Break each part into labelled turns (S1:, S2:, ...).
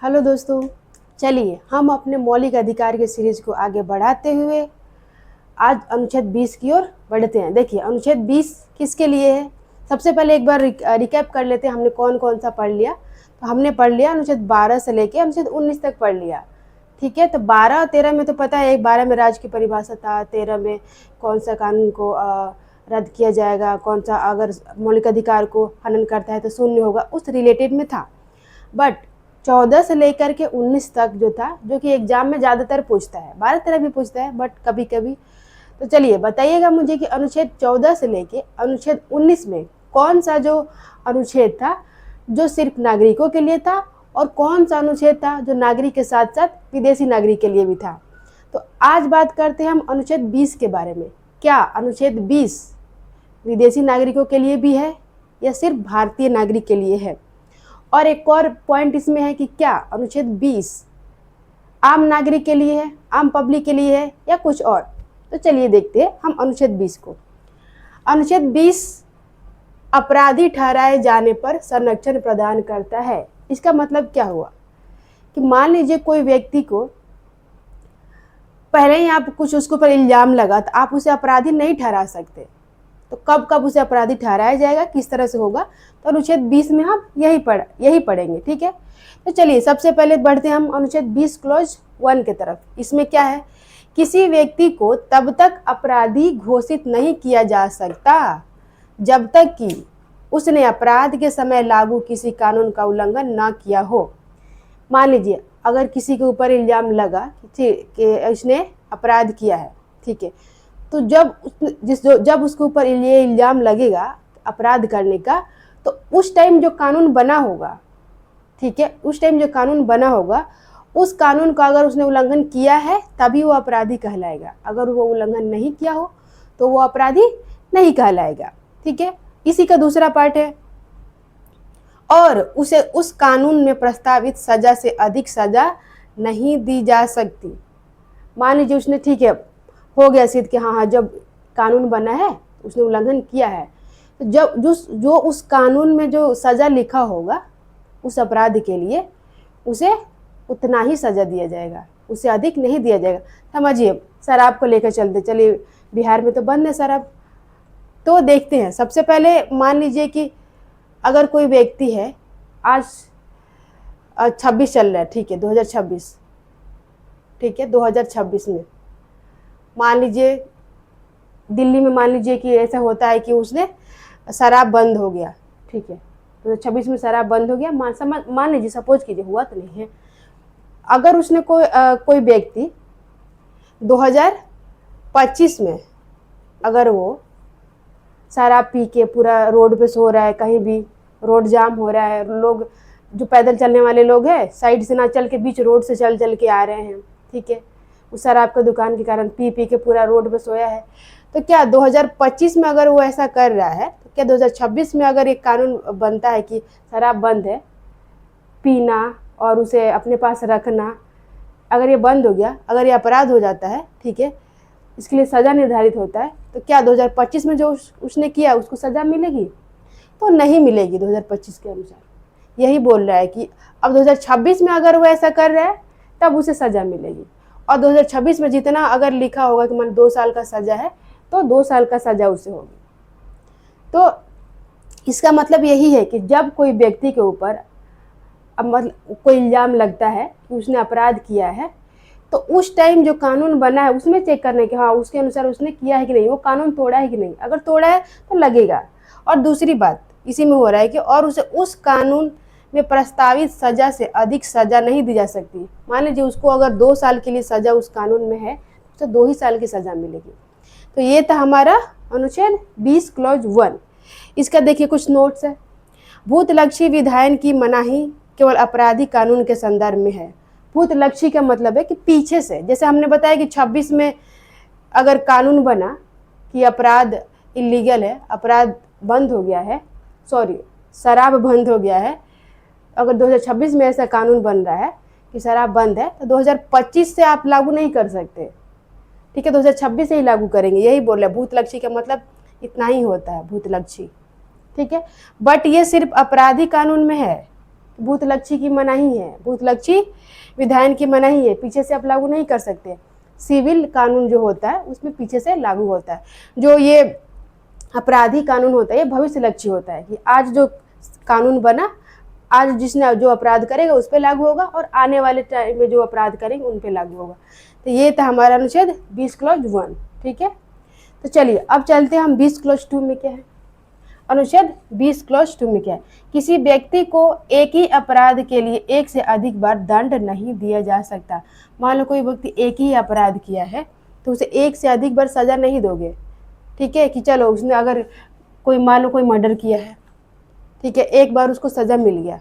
S1: Hello दोस्तों, चलिए हम अपने मौलिक अधिकार के सीरीज को आगे बढ़ाते हुए आज अनुच्छेद 20 की ओर बढ़ते हैं। देखिए अनुच्छेद 20 किसके लिए है। सबसे पहले एक बार रिकैप कर लेते हैं हमने कौन कौन सा पढ़ लिया। तो हमने पढ़ लिया अनुच्छेद 12 से लेके अनुच्छेद 19 तक पढ़ लिया। ठीक है, तो 12 और 13 में तो पता है, 12 में राज्य की परिभाषा था, 13 में कौन सा कानून को रद्द किया जाएगा, कौन सा अगर मौलिक अधिकार को हनन करता है तो शून्य होगा, उस रिलेटेड में था। बट 14 से लेकर के 19 तक जो था, जो कि एग्जाम में ज़्यादातर पूछता है, 12-13 भी पूछता है बट कभी कभी। तो चलिए बताइएगा मुझे कि अनुच्छेद 14 से लेके अनुच्छेद 19 में कौन सा जो अनुच्छेद था जो सिर्फ नागरिकों के लिए था, और कौन सा अनुच्छेद था जो नागरिक के साथ साथ विदेशी नागरिक के लिए भी था। तो आज बात करते हैं हम अनुच्छेद 20 के बारे में। क्या अनुच्छेद 20 विदेशी नागरिकों के लिए भी है या सिर्फ भारतीय नागरिक के लिए है। और एक और पॉइंट इसमें है कि क्या अनुच्छेद 20 आम नागरिक के लिए है, आम पब्लिक के लिए है या कुछ और। तो चलिए देखते हैं हम अनुच्छेद 20 को। अनुच्छेद 20 अपराधी ठहराए जाने पर संरक्षण प्रदान करता है। इसका मतलब क्या हुआ कि मान लीजिए कोई व्यक्ति को पहले ही आप कुछ उसके ऊपर इल्जाम लगा, तो आप उसे अपराधी नहीं ठहरा सकते। तो कब कब उसे अपराधी ठहराया जाएगा, किस तरह से होगा, तो अनुच्छेद 20 में हम यही पढ़ेंगे। ठीक है, तो चलिए सबसे पहले बढ़ते हैं हम अनुच्छेद 20 क्लॉज 1 के तरफ। इसमें क्या है, किसी व्यक्ति को तब तक अपराधी घोषित नहीं किया जा सकता जब तक कि उसने अपराध के समय लागू किसी कानून का उल्लंघन न किया हो। मान लीजिए अगर किसी के ऊपर इल्जाम लगा कि उसने अपराध किया है, ठीक है, तो जब उसके ऊपर ये इल्ज़ाम लगेगा अपराध करने का, तो उस टाइम जो कानून बना होगा, ठीक है, उस टाइम जो कानून बना होगा उस कानून का अगर उसने उल्लंघन किया है तभी वो अपराधी कहलाएगा। अगर वो उल्लंघन नहीं किया हो तो वो अपराधी नहीं कहलाएगा। ठीक है, इसी का दूसरा पार्ट है, और उसे उस कानून में प्रस्तावित सजा से अधिक सजा नहीं दी जा सकती। मान लीजिए उसने, ठीक है, हो गया सिद्ध कि हाँ जब कानून बना है उसने उल्लंघन किया है, तो जब जो उस कानून में जो सज़ा लिखा होगा उस अपराध के लिए उसे उतना ही सज़ा दिया जाएगा, उससे अधिक नहीं दिया जाएगा। समझिए शराब को लेकर चलते, चलिए बिहार में तो बंद है शराब, तो देखते हैं। सबसे पहले मान लीजिए कि अगर कोई व्यक्ति है, आज 26 चल रहा है, ठीक है, 2026, ठीक है, 2026 में मान लीजिए दिल्ली में मान लीजिए कि ऐसा होता है कि उसने शराब बंद हो गया, ठीक है, तो 26 में शराब बंद हो गया। मान लीजिए, सपोज कीजिए, हुआ तो नहीं है। अगर उसने कोई व्यक्ति 2025 में अगर वो शराब पी के पूरा रोड पे सो रहा है, कहीं भी रोड जाम हो रहा है, लोग जो पैदल चलने वाले लोग हैं साइड से ना चल के बीच रोड से चल के आ रहे हैं, ठीक है, उस शराब का दुकान के कारण पी के पूरा रोड पे सोया है, तो क्या 2025 में अगर वो ऐसा कर रहा है तो क्या 2026 में अगर एक कानून बनता है कि शराब बंद है, पीना और उसे अपने पास रखना, अगर ये बंद हो गया, अगर ये अपराध हो जाता है, ठीक है, इसके लिए सज़ा निर्धारित होता है, तो क्या 2025 में जो उसने किया उसको सज़ा मिलेगी? तो नहीं मिलेगी 2025 के अनुसार। यही बोल रहा है कि अब 2026 में अगर वो ऐसा कर रहा है तब उसे सज़ा मिलेगी, और 2026 में जितना अगर लिखा होगा कि मान 2 साल का सज़ा है तो 2 साल का सज़ा उसे होगी। तो इसका मतलब यही है कि जब कोई व्यक्ति के ऊपर मतलब कोई इल्ज़ाम लगता है कि उसने अपराध किया है, तो उस टाइम जो कानून बना है उसमें चेक करने के हाँ उसके अनुसार उसने किया है कि नहीं, वो कानून तोड़ा है कि नहीं। अगर तोड़ा है तो लगेगा। और दूसरी बात इसी में हो रहा है कि और उसे उस कानून में प्रस्तावित सज़ा से अधिक सज़ा नहीं दी जा सकती। मान लीजिए उसको अगर 2 साल के लिए सज़ा उस कानून में है तो 2 ही साल की सज़ा मिलेगी। तो ये था हमारा अनुच्छेद 20 क्लॉज 1। इसका देखिए कुछ नोट्स है। भूतलक्षी विधायन की मनाही केवल आपराधिक कानून के संदर्भ में है। भूतलक्षी का मतलब है कि पीछे से, जैसे हमने बताया कि 26 में अगर कानून बना कि अपराध इलीगल है, अपराध बंद हो गया है, सॉरी शराब बंद हो गया है, अगर 2026 में ऐसा कानून बन रहा है कि शराब बंद है तो 2025 से आप लागू नहीं कर सकते, ठीक है, 2026 से ही लागू करेंगे। यही बोल रहा है, भूतलक्षी का मतलब इतना ही होता है भूतलक्षी, ठीक है। बट ये सिर्फ आपराधिक कानून में है, भूतलक्षी की मनाही है, भूतलक्षी विधायन की मनाही है, पीछे से आप लागू नहीं कर सकते। सिविल कानून जो होता है उसमें पीछे से लागू होता है। जो ये अपराधी कानून होता है ये भविष्यलक्षी होता है कि आज जो कानून बना, आज जिसने जो अपराध करेगा उस पर लागू होगा और आने वाले टाइम में जो अपराध करेंगे उन पे लागू होगा। तो ये था हमारा अनुच्छेद 20 क्लॉज 1। ठीक है, तो चलिए अब चलते हैं हम 20 क्लॉज 2 में क्या है। अनुच्छेद 20 क्लॉज 2 में क्या है, किसी व्यक्ति को एक ही अपराध के लिए एक से अधिक बार दंड नहीं दिया जा सकता। मान लो कोई व्यक्ति एक ही अपराध किया है तो उसे एक से अधिक बार सजा नहीं दोगे। ठीक है, कि चलो उसने अगर कोई मान लो कोई मर्डर किया है, ठीक है, एक बार उसको सजा मिल गया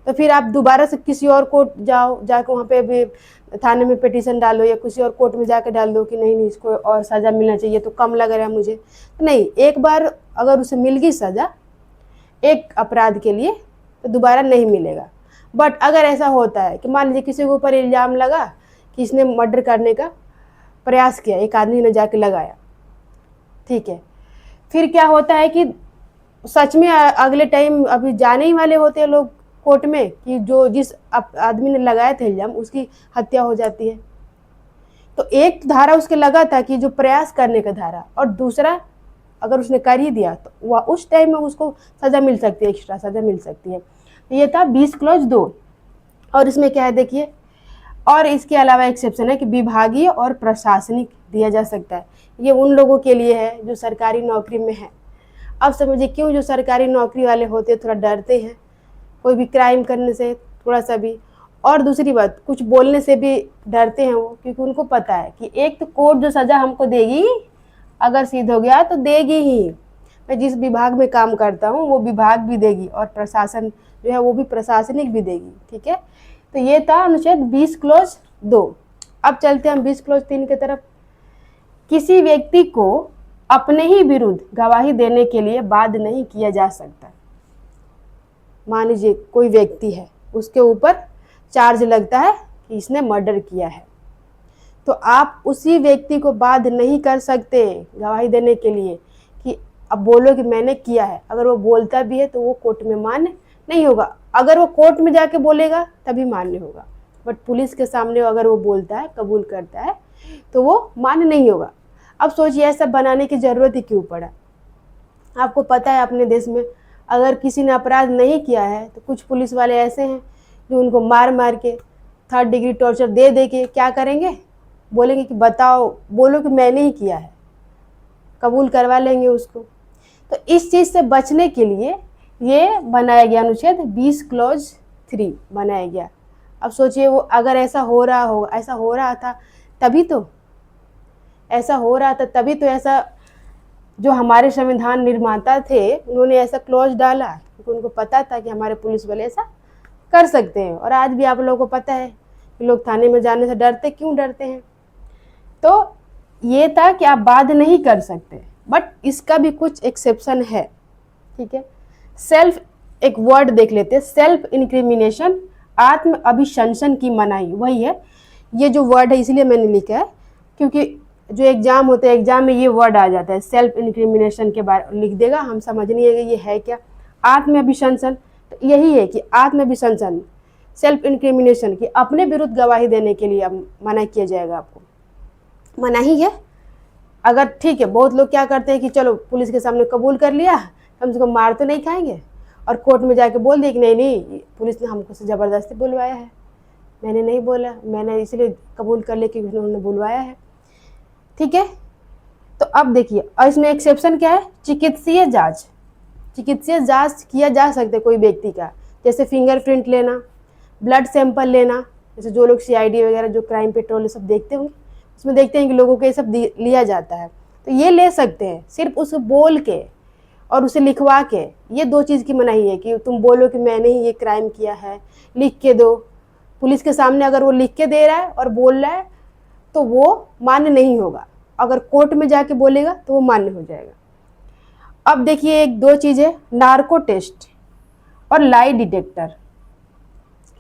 S1: तो फिर आप दोबारा से किसी और कोर्ट जाओ, जाकर वहाँ पे भी थाने में पिटीशन डालो या किसी और कोर्ट में जाकर डाल दो कि नहीं इसको और सज़ा मिलना चाहिए तो कम लग रहा है मुझे। तो नहीं, एक बार अगर उसे मिल गई सज़ा एक अपराध के लिए तो दोबारा नहीं मिलेगा। बट अगर ऐसा होता है कि मान लीजिए किसी के ऊपर इल्ज़ाम लगा कि इसने मर्डर करने का प्रयास किया, एक आदमी ने जाके लगाया, ठीक है, फिर क्या होता है कि सच में अगले टाइम अभी जाने ही वाले होते हैं लोग कोर्ट में कि जो जिस आदमी ने लगाया था इल्जाम उसकी हत्या हो जाती है। तो एक धारा उसके लगा था कि जो प्रयास करने का धारा, और दूसरा अगर उसने कर ही दिया तो वह उस टाइम में उसको सज़ा मिल सकती है, एक्स्ट्रा सज़ा मिल सकती है। तो ये था 20 क्लॉज 2। और इसमें क्या है देखिए, और इसके अलावा एक्सेप्शन है कि विभागीय और प्रशासनिक दिया जा सकता है। ये उन लोगों के लिए है जो सरकारी नौकरी में है। अब समझिए क्यों जो सरकारी नौकरी वाले होते हैं थोड़ा डरते हैं कोई भी क्राइम करने से, थोड़ा सा भी, और दूसरी बात कुछ बोलने से भी डरते हैं वो, क्योंकि उनको पता है कि एक तो कोर्ट जो सज़ा हमको देगी अगर सिद्ध हो गया तो देगी ही, मैं जिस विभाग में काम करता हूँ वो विभाग भी देगी और प्रशासन जो है वो भी प्रशासनिक भी देगी। ठीक है, तो ये था अनुच्छेद 20 क्लॉज 2। अब चलते हैं हम 20 क्लॉज 3 की तरफ। किसी व्यक्ति को अपने ही विरुद्ध गवाही देने के लिए बाध्य नहीं किया जा सकता। मान लीजिए कोई व्यक्ति है, उसके ऊपर चार्ज लगता है कि इसने मर्डर किया है, तो आप उसी व्यक्ति को बाध्य नहीं कर सकते गवाही देने के लिए कि अब बोलो कि मैंने किया है। अगर वो बोलता भी है तो वो कोर्ट में मान्य नहीं होगा। अगर वो कोर्ट में जाके बोलेगा तभी मान्य होगा, बट पुलिस के सामने अगर वो बोलता है, कबूल करता है, तो वो मान्य नहीं होगा। अब सोचिए ऐसा बनाने की ज़रूरत ही क्यों पड़ा। आपको पता है अपने देश में अगर किसी ने अपराध नहीं किया है तो कुछ पुलिस वाले ऐसे हैं जो उनको मार मार के 3rd डिग्री टॉर्चर दे दे के क्या करेंगे, बोलेंगे कि बताओ, बोलो कि मैंने ही किया है, कबूल करवा लेंगे उसको। तो इस चीज़ से बचने के लिए ये बनाया गया अनुच्छेद 20 क्लॉज 3 बनाया गया। अब सोचिए वो अगर ऐसा हो रहा हो, ऐसा हो रहा था तभी तो ऐसा हो रहा था, तभी तो ऐसा जो हमारे संविधान निर्माता थे उन्होंने ऐसा क्लॉज डाला, क्योंकि उनको पता था कि हमारे पुलिस वाले ऐसा कर सकते हैं। और आज भी आप लोगों को पता है कि लोग थाने में जाने से डरते, क्यों डरते हैं। तो ये था कि आप बाध्य नहीं कर सकते, बट इसका भी कुछ एक्सेप्शन है। ठीक है, सेल्फ, एक वर्ड देख लेते हैं, सेल्फ इंक्रिमिनेशन, आत्म अभिशंसन की मनाही, वही है। ये जो वर्ड है इसलिए मैंने लिखा है क्योंकि जो एग्जाम होते हैं एग्जाम में ये वर्ड आ जाता है, सेल्फ इंक्रिमिनेशन के बारे लिख देगा, हम समझ नहीं है ये है क्या। आत्म अभिशंसन, तो यही है कि आत्म अभिशंसन, सेल्फ इंक्रिमिनेशन की अपने विरुद्ध गवाही देने के लिए मना किया जाएगा, आपको मनाही है। अगर ठीक है, बहुत लोग क्या करते हैं कि चलो पुलिस के सामने कबूल कर लिया, कम से कम मार तो नहीं खाएंगे, और कोर्ट में जाके बोल दिए कि नहीं नहीं पुलिस ने हमको से ज़बरदस्ती बुलवाया है, मैंने नहीं बोला, मैंने इसलिए कबूल कर लिया क्योंकि उन्होंने बुलवाया है। ठीक है, तो अब देखिए, और इसमें एक्सेप्शन क्या है, चिकित्सीय जांच, चिकित्सीय जांच किया जा सकता है कोई व्यक्ति का, जैसे फिंगरप्रिंट लेना, ब्लड सैंपल लेना, जैसे जो लोग CID वगैरह जो क्राइम पेट्रोल ये सब देखते होंगे उसमें देखते हैं कि लोगों के ये सब लिया जाता है, तो ये ले सकते हैं सिर्फ उसे बोल के और उसे लिखवा के। ये 2 चीज़ की मनाही है कि तुम बोलो कि मैंने ही ये क्राइम किया है, लिख के दो पुलिस के सामने। अगर वो लिख के दे रहा है और बोल रहा है तो वो मान्य नहीं होगा, अगर कोर्ट में जाके बोलेगा तो वो मान्य हो जाएगा। अब देखिए एक 2 चीज़ें, नार्को टेस्ट और लाई डिटेक्टर,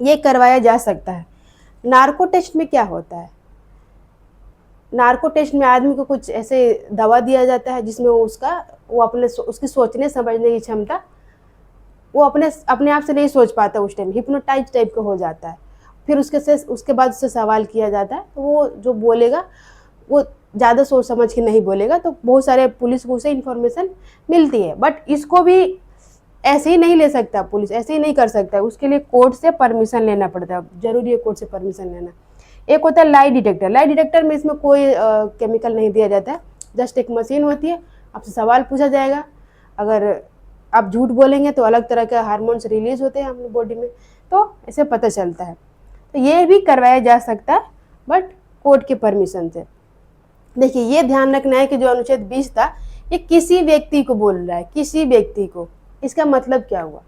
S1: ये करवाया जा सकता है। नार्को टेस्ट में क्या होता है, नार्को टेस्ट में आदमी को कुछ ऐसे दवा दिया जाता है जिसमें वो अपने उसकी सोचने समझने की क्षमता वो अपने अपने आप से नहीं सोच पाता, उस टाइम हिप्नोटाइज टाइप का हो जाता है। फिर उसके बाद उससे सवाल किया जाता है, तो वो जो बोलेगा वो ज़्यादा सोच समझ के नहीं बोलेगा, तो बहुत सारे पुलिस को उसे इन्फॉर्मेशन मिलती है। बट इसको भी ऐसे ही नहीं ले सकता, पुलिस ऐसे ही नहीं कर सकता है, उसके लिए कोर्ट से परमिशन लेना पड़ता है, जरूरी है कोर्ट से परमिशन लेना। एक होता है लाई डिटेक्टर। लाई डिटेक्टर में इसमें कोई केमिकल नहीं दिया जाता है, जस्ट एक मशीन होती है, आपसे सवाल पूछा जाएगा, अगर आप झूठ बोलेंगे तो अलग तरह के हार्मोन्स रिलीज होते हैं अपनी बॉडी में, तो ऐसे पता चलता है। तो ये भी करवाया जा सकता है, बट कोर्ट के परमिशन से। देखिए, ये ध्यान रखना है कि जो अनुच्छेद 20 था, ये किसी व्यक्ति को बोल रहा है, किसी व्यक्ति को। इसका मतलब क्या हुआ?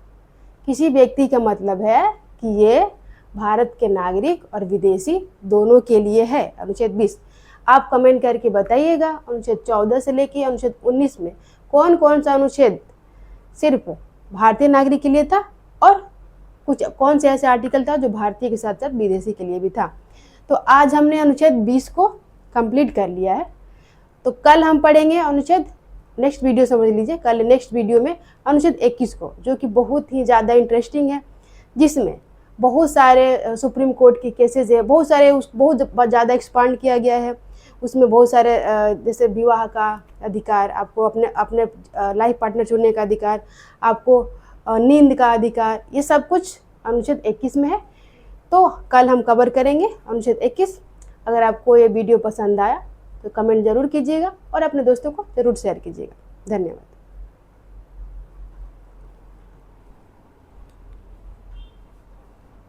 S1: किसी व्यक्ति का मतलब है कि ये भारत के नागरिक और विदेशी दोनों के लिए है अनुच्छेद 20। आप कमेंट करके बताइएगा अनुच्छेद 14 से लेके अनुच्छेद 19 में कौन कौन सा अनुच्छेद सिर्फ भारतीय नागरिक के लिए था, और कुछ कौन से ऐसे आर्टिकल था जो भारतीय के साथ साथ विदेशी के लिए भी था। तो आज हमने अनुच्छेद 20 को कंप्लीट कर लिया है। तो कल हम पढ़ेंगे अनुच्छेद, नेक्स्ट वीडियो समझ लीजिए, कल नेक्स्ट वीडियो में अनुच्छेद 21 को, जो कि बहुत ही ज़्यादा इंटरेस्टिंग है, जिसमें बहुत सारे सुप्रीम कोर्ट के केसेस है, बहुत सारे बहुत ज़्यादा एक्सपांड किया गया है। उसमें बहुत सारे जैसे विवाह का अधिकार, आपको अपने अपने लाइफ पार्टनर चुनने का अधिकार, आपको नींद का अधिकार, ये सब कुछ अनुच्छेद 21 में है। तो कल हम कवर करेंगे अनुच्छेद 21। अगर आपको ये वीडियो पसंद आया तो कमेंट ज़रूर कीजिएगा और अपने दोस्तों को ज़रूर शेयर कीजिएगा। धन्यवाद।